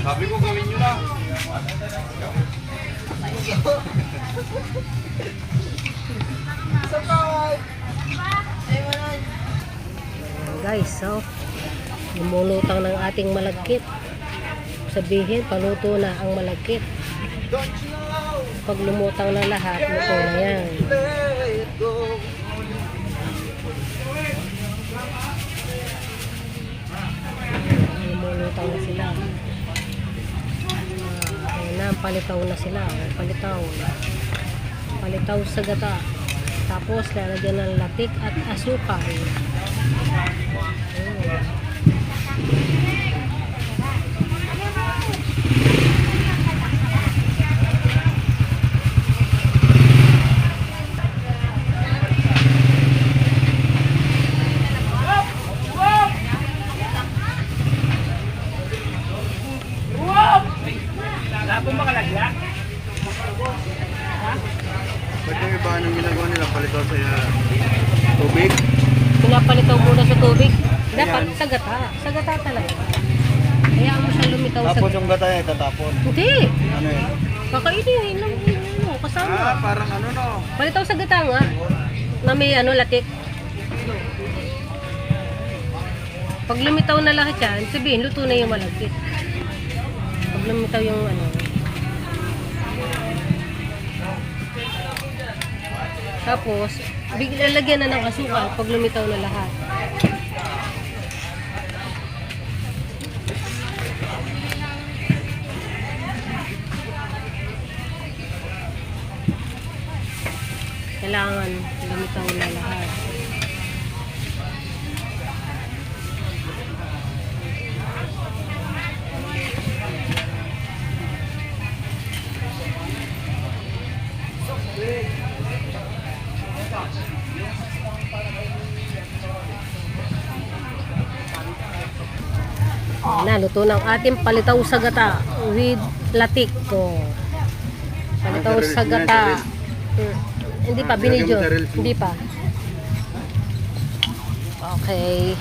Sabi ko gawin nyo na. Guys, so lumulutang ng ating malagkit. Sabihin, paluto na ang malagkit. Pag lumutang na lahat, luto na yan. Lumulutang na sila. Ayan na, palitaw na sila. Palitaw. Palitaw sa gata. Tapos, lalagyan ng latik at asukal. Pwede yung iba anong ginagawa nila? Palitaw sa tubig? Pinapalitaw muna sa tubig. Dapat sa gata. Sa gata talaga. Hayaan mo siyang lumitaw sa Tapos yung gata niya itatapon. Hindi. Ano yun? Kakainin lang mo kasama. Parang ano no? Palitaw sa gata nga. Na may latik. Pag lumitaw na lahat yan, sabihin, luto na yung malagkit. Pag lumitaw yung Tapos, lalagyan na ng asukal pag lumitaw na lahat. Kailangan lumitaw na lahat. Naluto ng ating palitaw sa gata with latik ko. Palitaw sa gata. Hindi pa, binidyo. Hindi pa. Okay.